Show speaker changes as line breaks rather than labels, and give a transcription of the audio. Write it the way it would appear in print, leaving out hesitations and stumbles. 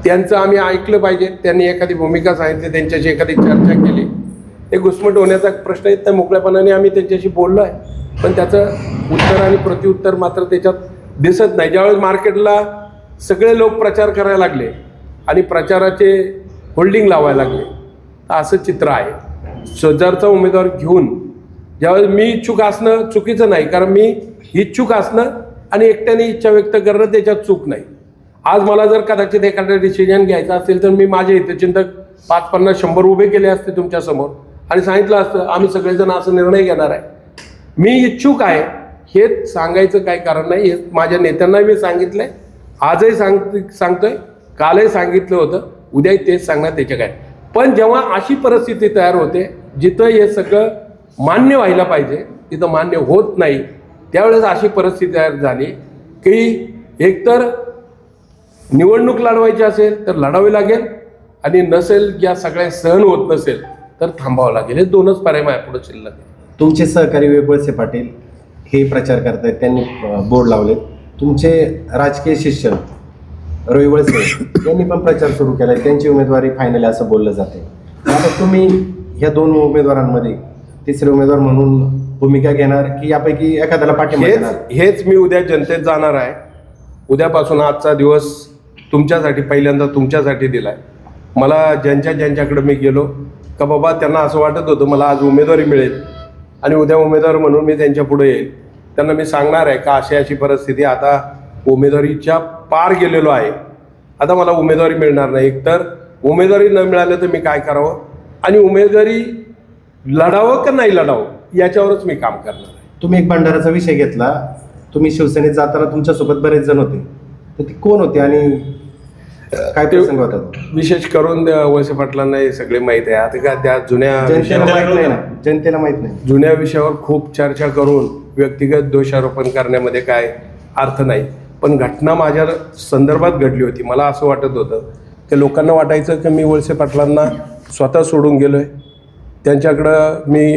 त्यांचं आम्ही ऐकलं पाहिजे. त्यांनी एखादी भूमिका सांगितली, त्यांच्याशी एखादी चर्चा केली, हे घुसमट होण्याचा प्रश्न येत नाही. मोकळ्यापणाने आम्ही त्यांच्याशी बोललो आहे, पण त्याचं उत्तर आणि प्रत्युत्तर मात्र त्याच्यात दिसत नाही. ज्यावेळेस मार्केटला सगळे लोक प्रचार करायला लागले आणि प्रचाराचे होल्डिंग लावायला लागले, असं चित्र आहे. शेजारचा उमेदवार घेऊन ज्यावेळेस मी इच्छुक असणं चुकीचं नाही, कारण मी इच्छुक असणं आणि एकट्याने इच्छा व्यक्त करणं त्याच्यात चूक नाही. आज मला जर कदाचित एखादा डिसिजन घ्यायचा असेल तर मी माझे हितचिंतक 5, 50, 100 उभे केले असते तुमच्यासमोर आणि सांगितलं असतं आम्ही सगळेजण असं निर्णय घेणार आहे. मी इच्छुक आहे हे सांगायचं काही कारण नाही. हे माझ्या नेत्यांनाही मी सांगितलं आहे, आजही सांगतोय, कालही सांगितलं होतं, उद्याही तेच सांगणार. त्याच्या काय पण जेव्हा अशी परिस्थिती तयार होते जिथं हे सगळं मान्य व्हायला पाहिजे तिथं मान्य होत नाही, त्यावेळेस अशी परिस्थिती तयार झाली की एकतर निवडणूक लढवायची असेल तर लढावी लागेल आणि नसेल, या सगळ्या सहन होत नसेल तर थांबावं लागेल. हे दोनच पर्याय माझ्यापुढे शिल्लक आहे.
तुमचे सहकारी वळसे पाटील हे प्रचार करतायत, त्यांनी बोर्ड लावले. तुमचे राजकीय शिष्य रवी वळसे यांनी पण प्रचार सुरू केलाय, त्यांची उमेदवारी फायनल असं बोललं जाते. आता तुम्ही ह्या दोन उमेदवारांमध्ये तिसरे उमेदवार म्हणून भूमिका घेणार की यापैकी एखाद्याला पाठिंबा देणार?
हेच मी उद्या जनतेत जाणार आहे. उद्यापासून आजचा दिवस तुमच्यासाठी, पहिल्यांदा तुमच्यासाठी दिलाय. मला ज्यांच्याकडे मी गेलो का बाबा त्यांना असं वाटत होतं मला आज उमेदवारी मिळेल आणि उद्या उमेदवार म्हणून मी त्यांच्या पुढे येईल, त्यांना मी सांगणार आहे का अशी परिस्थिती, आता उमेदवारीच्या पार गेलेलो आहे, आता मला उमेदवारी मिळणार नाही. एकतर उमेदवारी न मिळालं तर मी काय करावं आणि उमेदवारी लढावं का नाही लढावं याच्यावरच मी काम करणार आहे.
तुम्ही एक भंडाराचा विषय घेतला, तुम्ही शिवसेनेत जाताना तुमच्यासोबत बरेच जण होते, तर ती कोण होते आणि काय प्रसंग होता?
विशेष करून वळसे पाटलांना हे सगळे माहीत आहे. आता का त्या
जनतेला माहित नाही ना, जनतेला माहित नाही.
जुन्या विषयावर खूप चर्चा करून व्यक्तिगत दोषारोपण करण्यामध्ये काय अर्थ नाही. पण घटना माझ्या संदर्भात घडली होती. मला असं वाटत होतं की लोकांना वाटायचं की मी वळसे पाटलांना स्वतः सोडून गेलोय, त्यांच्याकडं मी